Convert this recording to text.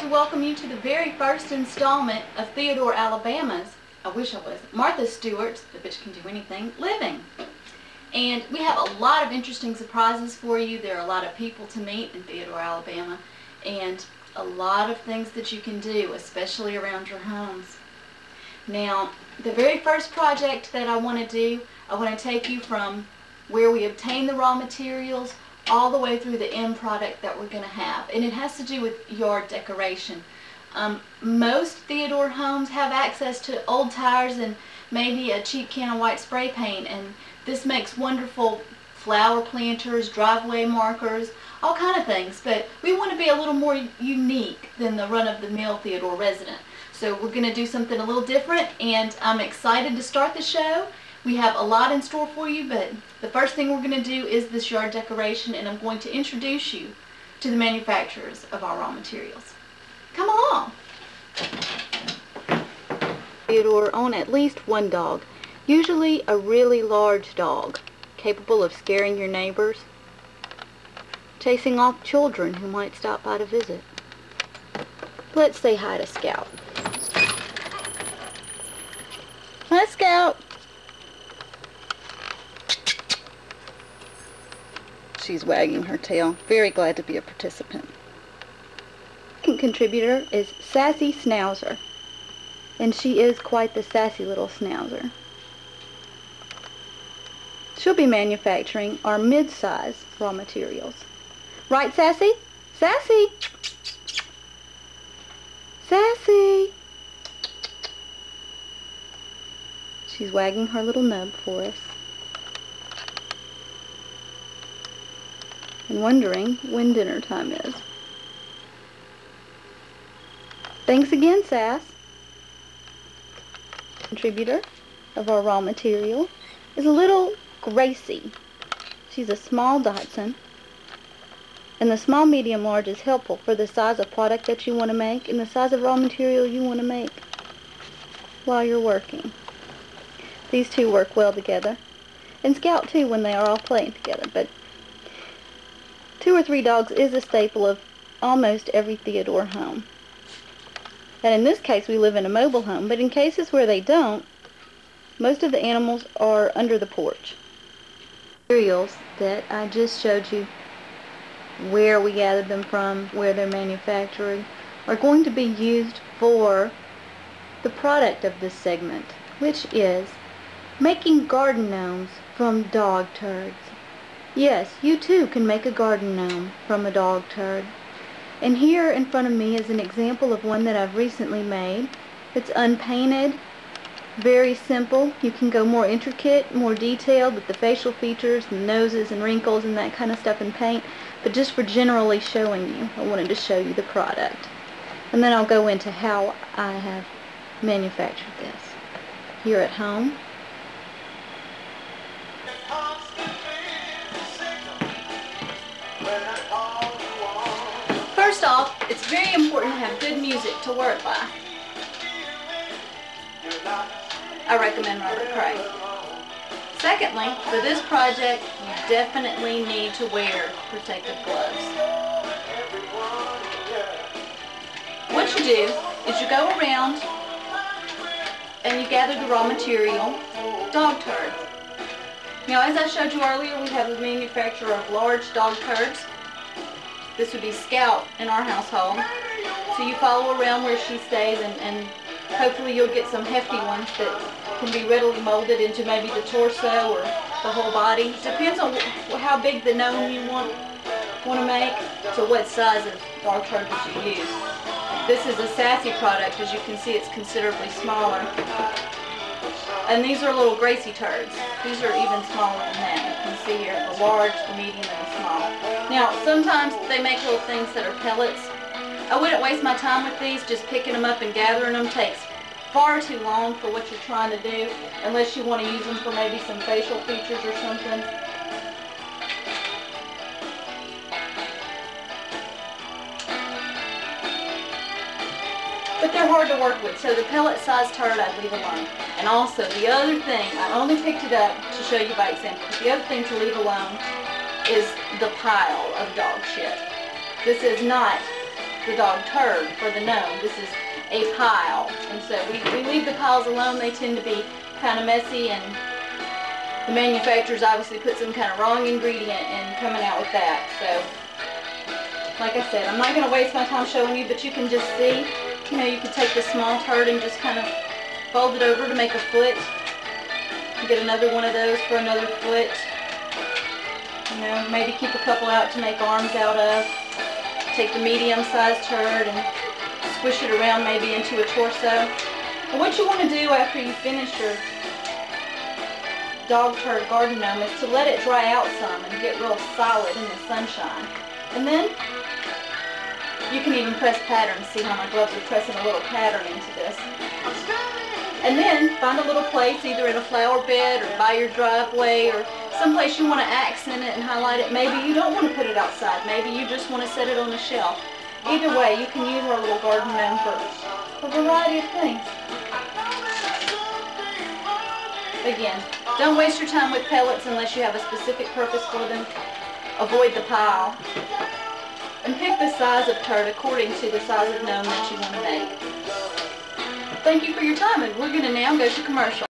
to welcome you to the very first installment of Theodore, Alabama's, Martha Stewart's, the bitch can do anything, living. And we have a lot of interesting surprises for you. There are a lot of people to meet in Theodore, Alabama, and a lot of things that you can do, especially around your homes. Now, the very first project that I want to do, I want to take you from where we obtain the raw materials all the way through the end product that we're going to have. And it has to do with yard decoration. Most Theodore homes have access to old tires and maybe a cheap can of white spray paint, and this makes wonderful flower planters, driveway markers, all kind of things. But we want to be a little more unique than the run-of-the-mill Theodore resident. So we're going to do something a little different, and I'm excited to start the show. We have a lot in store for you, but the first thing we're going to do is this yard decoration, and I'm going to introduce you to the manufacturers of our raw materials. Come along! Theodore own at least one dog, usually a really large dog, capable of scaring your neighbors, chasing off children who might stop by to visit. Let's say hi to Scout. Hi, Scout! She's wagging her tail, very glad to be a participant. Second contributor is Sassy Schnauzer, and she is quite the sassy little schnauzer. She'll be manufacturing our mid-size raw materials. Right, Sassy? Sassy! Sassy! She's wagging her little nub for us, and wondering when dinner time is. Thanks again, Sass. Contributor of our raw material is a little Gracie. She's a small Dachshund, and the small, medium, large is helpful for the size of product that you want to make and the size of raw material you want to make while you're working. These two work well together, and Scout too when they are all playing together, but 2 or 3 dogs is a staple of almost every Theodore home. And in this case we live in a mobile home, but in cases where they don't, most of the animals are under the porch. Materials that I just showed you where we gathered them from, where they're manufactured, are going to be used for the product of this segment, which is making garden gnomes from dog turds. Yes, you too can make a garden gnome from a dog turd. And here in front of me is an example of one that I've recently made. It's unpainted, very simple. You can go more intricate, more detailed with the facial features and noses and wrinkles and that kind of stuff in paint. But just for generally showing you, I wanted to show you the product. And then I'll go into how I have manufactured this here at home. First off, it's very important to have good music to work by. I recommend Robert Cray. Secondly, for this project, you definitely need to wear protective gloves. What you do is you go around and you gather the raw material, dog turds. Now, as I showed you earlier, we have a manufacturer of large dog turds. This would be Scout in our household. So you follow around where she stays, and hopefully you'll get some hefty ones that can be readily molded into maybe the torso or the whole body. Depends on how big the gnome you want to make, so what size of dog turd that you use. This is a Sassy product. As you can see, it's considerably smaller. And these are little Gracie turds. These are even smaller than that. You can see here the large, the medium, and the small. Now, sometimes they make little things that are pellets. I wouldn't waste my time with these. Just picking them up and gathering them takes far too long for what you're trying to do, unless you want to use them for maybe some facial features or something. But they're hard to work with, so the pellet-sized turd I'd leave alone. And also, the other thing, I only picked it up to show you by example, but the other thing to leave alone is the pile of dog shit. This is not the dog turd for the gnome. This is a pile. And so we leave the piles alone. They tend to be kind of messy, and the manufacturers obviously put some kind of wrong ingredient in coming out with that. So, like I said, I'm not going to waste my time showing you, but you can just see, you know, you can take the small turd and just kind of fold it over to make a foot. Get another one of those for another foot. You know, maybe keep a couple out to make arms out of. Take the medium-sized turd and squish it around maybe into a torso. And what you want to do after you finish your dog turd garden gnome is to let it dry out some and get real solid in the sunshine. And then you can even press patterns. See how my gloves are pressing a little pattern into this. And then find a little place, either in a flower bed or by your driveway or someplace you want to accent it and highlight it. Maybe you don't want to put it outside. Maybe you just want to set it on a shelf. Either way, you can use our little garden gnome for a variety of things. Again, don't waste your time with pellets unless you have a specific purpose for them. Avoid the pile. And pick the size of turd according to the size of gnome that you want to make. Thank you for your time, and we're going to now go to commercial.